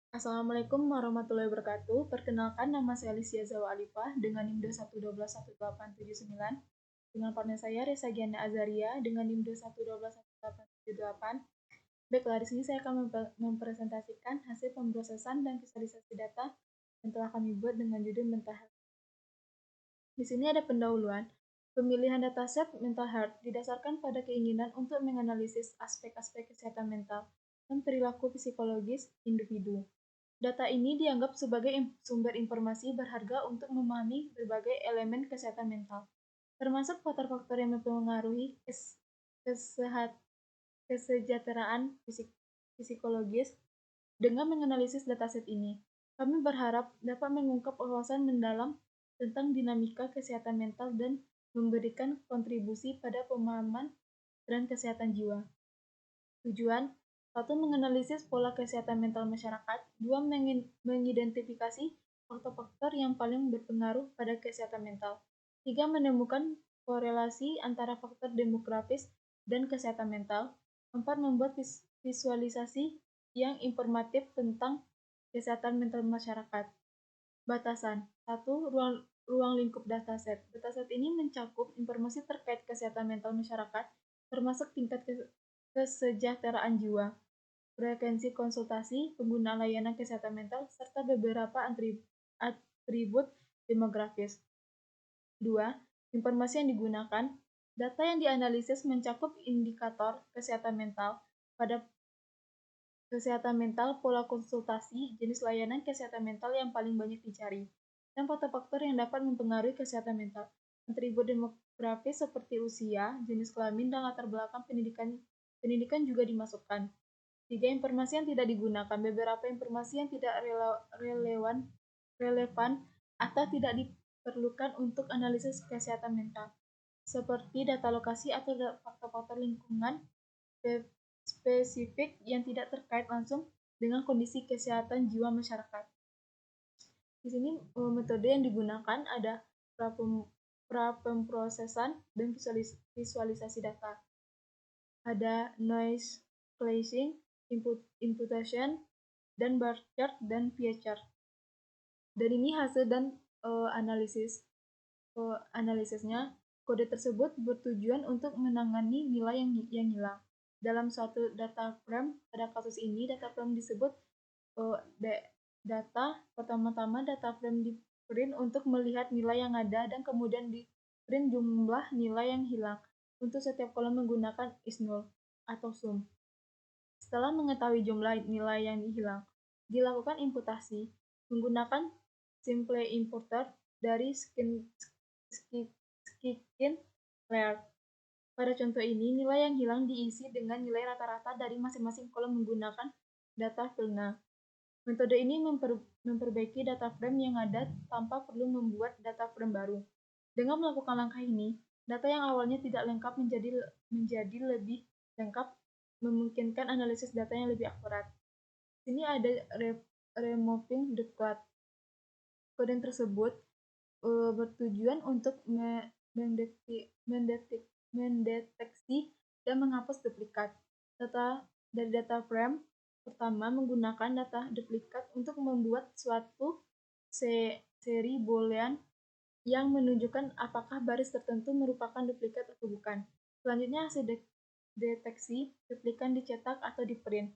Assalamualaikum warahmatullahi wabarakatuh. Perkenalkan, nama saya Alicia Zawa Alifah dengan NIM 212111879. Dengan partner saya Reza Giana Azaria dengan NIM 2121878. Baiklah, di sini saya akan mempresentasikan hasil pemrosesan dan visualisasi data yang telah kami buat dengan judul mental health. Di sini ada pendahuluan. Pemilihan dataset mental health didasarkan pada keinginan untuk menganalisis aspek-aspek kesehatan mental dan perilaku psikologis individu. Data ini dianggap sebagai sumber informasi berharga untuk memahami berbagai elemen kesehatan mental, termasuk faktor-faktor yang mempengaruhi kesejahteraan psikologis. Dengan menganalisis dataset ini, kami berharap dapat mengungkap wawasan mendalam tentang dinamika kesehatan mental dan memberikan kontribusi pada pemahaman tren kesehatan jiwa. Tujuan: 1. Menganalisis pola kesehatan mental masyarakat. 2. Mengidentifikasi faktor-faktor yang paling berpengaruh pada kesehatan mental. 3. Menemukan korelasi antara faktor demografis dan kesehatan mental. 4. Membuat visualisasi yang informatif tentang kesehatan mental masyarakat. Batasan. 1. Ruang lingkup dataset. Dataset ini mencakup informasi terkait kesehatan mental masyarakat, termasuk tingkat kesejahteraan jiwa, frekuensi konsultasi, penggunaan layanan kesehatan mental, serta beberapa atribut demografis. 2. Informasi yang digunakan. Data yang dianalisis mencakup indikator kesehatan mental, pola konsultasi, jenis layanan kesehatan mental yang paling banyak dicari, dan faktor-faktor yang dapat mempengaruhi kesehatan mental. Atribut demografis seperti usia, jenis kelamin, dan latar belakang pendidikan juga dimasukkan. 3. Informasi yang tidak digunakan. Beberapa informasi yang tidak relevan atau tidak diperlukan untuk analisis kesehatan mental, seperti data lokasi atau faktor-faktor lingkungan spesifik yang tidak terkait langsung dengan kondisi kesehatan jiwa masyarakat. Di sini metode yang digunakan ada pra-pemrosesan dan visualisasi data. Ada noise cleansing, imputation, dan bar chart dan pie chart. Dan ini hasil dan analisisnya. Kode tersebut bertujuan untuk menangani nilai yang hilang. Dalam suatu data frame, pada kasus ini data frame disebut data. Pertama-tama data frame di print untuk melihat nilai yang ada dan kemudian di print jumlah nilai yang hilang. Untuk setiap kolom menggunakan is-null atau sum. Setelah mengetahui jumlah nilai yang hilang, dilakukan imputasi menggunakan simple importer dari skin layer. Pada contoh ini, nilai yang hilang diisi dengan nilai rata-rata dari masing-masing kolom menggunakan data filna. Metode ini memperbaiki data frame yang ada tanpa perlu membuat data frame baru. Dengan melakukan langkah ini, data yang awalnya tidak lengkap menjadi lebih lengkap, memungkinkan analisis data yang lebih akurat. Sini ada removing the cloud. Kode tersebut bertujuan untuk mendeteksi dan menghapus duplikat. Dari data frame pertama menggunakan data duplikat untuk membuat suatu seri boolean yang menunjukkan apakah baris tertentu merupakan duplikat atau bukan. Selanjutnya hasil deteksi duplikat dicetak atau diprint.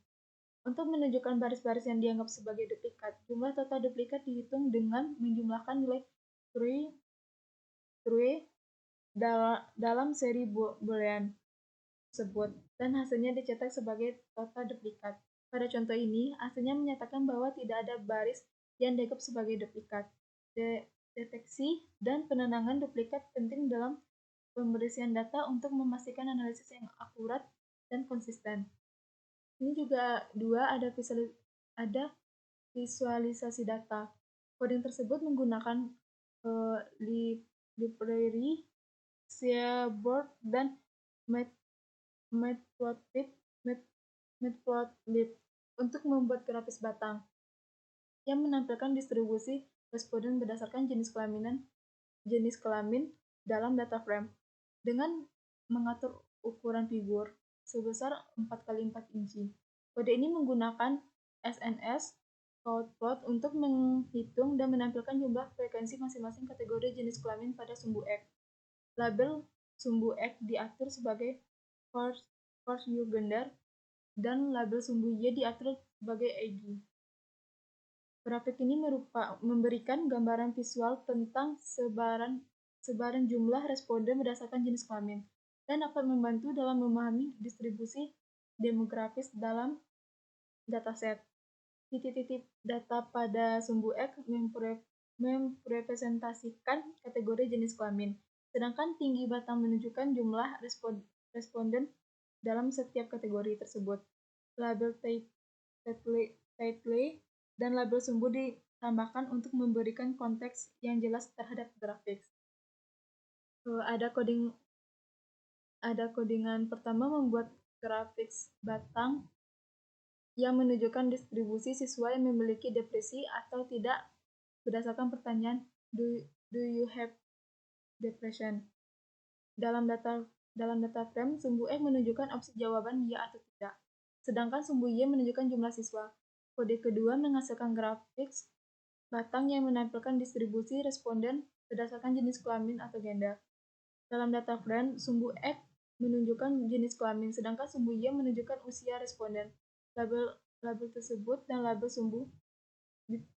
Untuk menunjukkan baris-baris yang dianggap sebagai duplikat, jumlah total duplikat dihitung dengan menjumlahkan nilai true dalam seri boolean tersebut, dan hasilnya dicetak sebagai total duplikat. Pada contoh ini, hasilnya menyatakan bahwa tidak ada baris yang dianggap sebagai duplikat. Deteksi dan penenangan duplikat penting dalam pembersihan data untuk memastikan analisis yang akurat dan konsisten. Ini juga ada visualisasi data. Coding tersebut menggunakan library, Seaborg, dan Matplotlib untuk membuat grafis batang yang menampilkan distribusi responden berdasarkan jenis kelamin dalam data frame dengan mengatur ukuran figur sebesar 4x4 inci. Kode ini menggunakan SNS Countplot untuk menghitung dan menampilkan jumlah frekuensi masing-masing kategori jenis kelamin pada sumbu X. Label sumbu X diatur sebagai for you gender dan label sumbu Y diatur sebagai age. Grafik ini memberikan gambaran visual tentang sebaran jumlah responden berdasarkan jenis kelamin dan dapat membantu dalam memahami distribusi demografis dalam dataset. Titik-titik data pada sumbu X merepresentasikan kategori jenis kelamin, sedangkan tinggi batang menunjukkan jumlah responden dalam setiap kategori tersebut. Label title dan label sumbu ditambahkan untuk memberikan konteks yang jelas terhadap grafik. Ada codingan pertama membuat grafik batang yang menunjukkan distribusi siswa yang memiliki depresi atau tidak berdasarkan pertanyaan do you have depression. Dalam data frame, sumbu X menunjukkan opsi jawaban ya atau tidak, sedangkan sumbu Y menunjukkan jumlah siswa. Kode kedua menghasilkan grafik batang yang menampilkan distribusi responden berdasarkan jenis kelamin atau gender. Dalam data frame, sumbu X menunjukkan jenis kelamin, sedangkan sumbu Y menunjukkan usia responden. Label tersebut dan label sumbu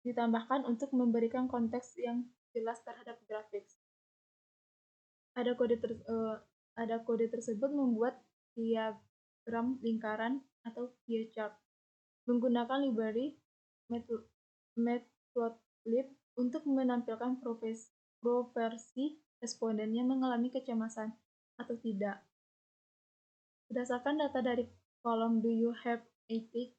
ditambahkan untuk memberikan konteks yang jelas terhadap grafik. Ada kode tersebut membuat diagram lingkaran atau pie chart menggunakan library matplotlib untuk menampilkan proporsi responden yang mengalami kecemasan atau tidak. Berdasarkan data dari kolom do you have ethic,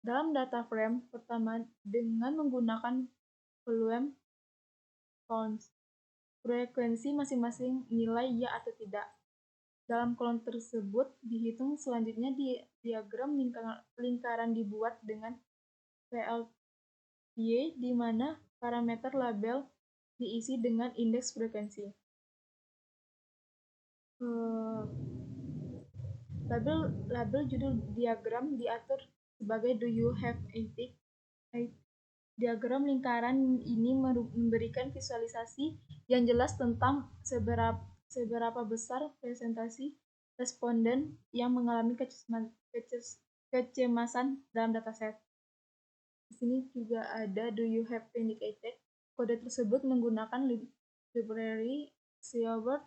dalam data frame pertama dengan menggunakan volume counts, frekuensi masing-masing nilai ya atau tidak. Dalam kolom tersebut dihitung selanjutnya diagram lingkaran dibuat dengan PLY di mana parameter label diisi dengan indeks frekuensi. Label judul diagram diatur sebagai do you have ethic. Diagram lingkaran ini memberikan visualisasi yang jelas tentang seberapa besar presentasi responden yang mengalami kecemasan dalam dataset. Di sini juga ada do you have panic attack. Kode tersebut menggunakan library Seaword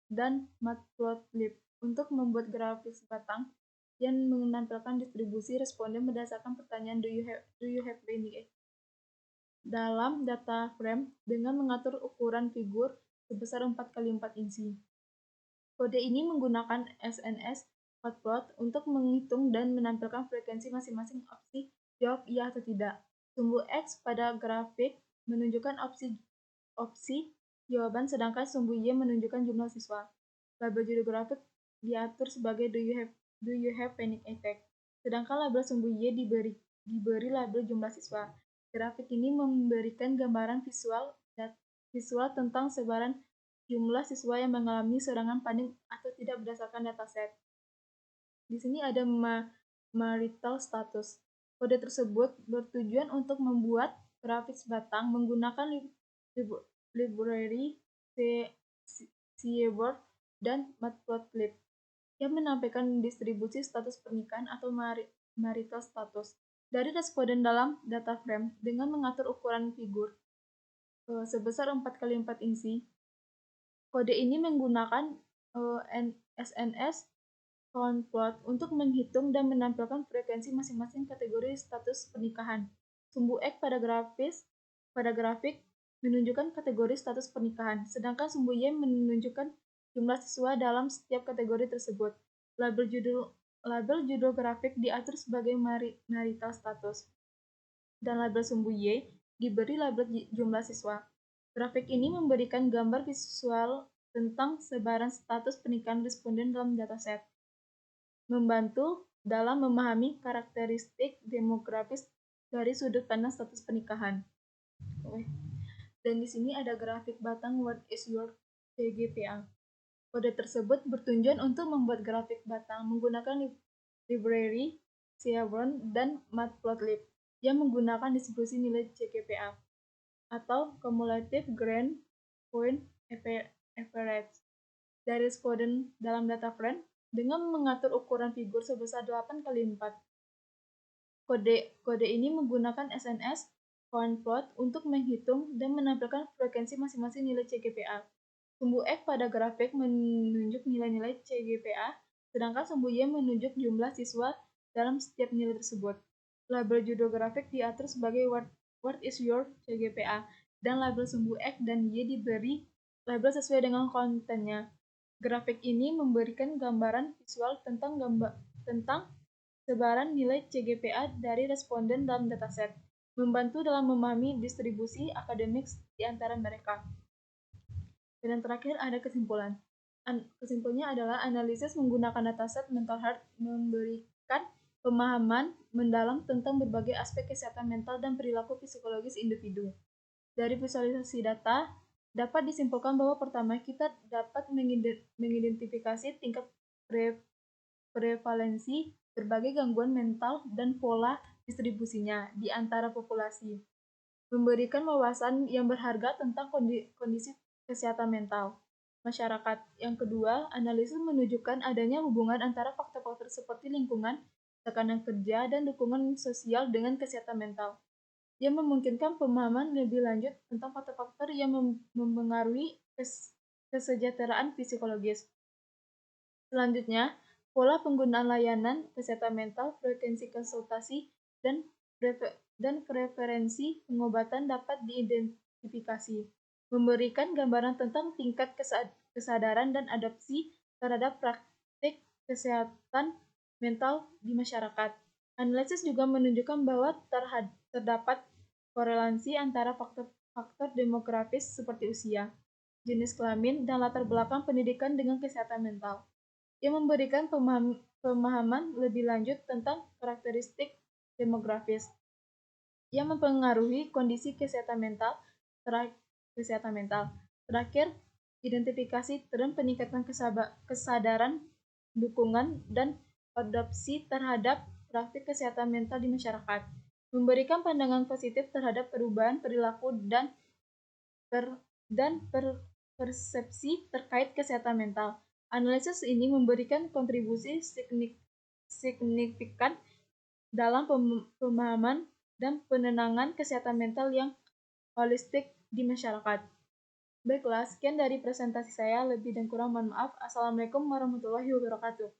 dan Matplotlib untuk membuat grafik batang yang menampilkan distribusi responden berdasarkan pertanyaan do you have panic attack. Dalam data frame dengan mengatur ukuran figur sebesar 4x4 inci. Kode ini menggunakan SNS matplot untuk menghitung dan menampilkan frekuensi masing-masing opsi jawab iya atau tidak. Sumbu X pada grafik menunjukkan opsi jawaban, sedangkan sumbu Y menunjukkan jumlah siswa. Label judul grafik diatur sebagai do you have panic attack, sedangkan label sumbu Y diberi label jumlah siswa. Grafik ini memberikan gambaran visual tentang sebaran jumlah siswa yang mengalami serangan panik atau tidak berdasarkan dataset. Di sini ada marital status. Kode tersebut bertujuan untuk membuat grafik batang menggunakan library Seaword dan Matplotlib yang menampilkan distribusi status pernikahan atau marital status dari responden dalam data frame dengan mengatur ukuran figur sebesar 4x4 inci. Kode ini menggunakan SNS countplot untuk menghitung dan menampilkan frekuensi masing-masing kategori status pernikahan. Sumbu X pada grafik menunjukkan kategori status pernikahan, sedangkan sumbu Y menunjukkan jumlah siswa dalam setiap kategori tersebut. Label judul grafik diatur sebagai marital status, dan label sumbu Y diberi label jumlah siswa. Grafik ini memberikan gambar visual tentang sebaran status pernikahan responden dalam dataset, membantu dalam memahami karakteristik demografis dari sudut pandang status pernikahan. Dan di sini ada grafik batang What is your CGPA. Kode tersebut bertujuan untuk membuat grafik batang menggunakan library Seaword dan Matplotlib yang menggunakan distribusi nilai CGPA atau Cumulative Grand Point Average dari Spoden dalam data frame dengan mengatur ukuran figur sebesar 8 kali 4. Kode ini menggunakan SNS point plot untuk menghitung dan menampilkan frekuensi masing-masing nilai CGPA. Sumbu X pada grafik menunjuk nilai-nilai CGPA, sedangkan sumbu Y menunjuk jumlah siswa dalam setiap nilai tersebut. Label judul grafik diatur sebagai What is your CGPA, dan label sumbu X dan Y diberi label sesuai dengan kontennya. Grafik ini memberikan gambaran visual tentang sebaran nilai CGPA dari responden dalam dataset, membantu dalam memahami distribusi akademik di antara mereka. Dan yang terakhir ada kesimpulan. Kesimpulannya adalah analisis menggunakan dataset mental health memberikan pemahaman mendalam tentang berbagai aspek kesehatan mental dan perilaku psikologis individu. Dari visualisasi data, dapat disimpulkan bahwa pertama, kita dapat mengidentifikasi tingkat prevalensi berbagai gangguan mental dan pola distribusinya di antara populasi, memberikan wawasan yang berharga tentang kondisi kesehatan mental masyarakat. Yang kedua, analisis menunjukkan adanya hubungan antara faktor-faktor seperti lingkungan, tekanan kerja, dan dukungan sosial dengan kesehatan mental, yang memungkinkan pemahaman lebih lanjut tentang faktor-faktor yang mempengaruhi kesejahteraan psikologis. Selanjutnya, pola penggunaan layanan kesehatan mental, frekuensi konsultasi, dan preferensi pengobatan dapat diidentifikasi, memberikan gambaran tentang tingkat kesadaran dan adopsi terhadap praktik kesehatan mental di masyarakat. Analisis juga menunjukkan bahwa terdapat korelasi antara faktor demografis seperti usia, jenis kelamin, dan latar belakang pendidikan dengan kesehatan mental, yang memberikan pemahaman lebih lanjut tentang karakteristik demografis yang mempengaruhi kondisi kesehatan mental. Terakhir, identifikasi tren peningkatan kesadaran, dukungan, dan adopsi terhadap praktik kesehatan mental di masyarakat, memberikan pandangan positif terhadap perubahan perilaku dan persepsi terkait kesehatan mental. Analisis ini memberikan kontribusi signifikan dalam pemahaman dan penenangan kesehatan mental yang holistik di masyarakat. Baiklah, sekian dari presentasi saya. Lebih dan kurang mohon maaf. Assalamualaikum warahmatullahi wabarakatuh.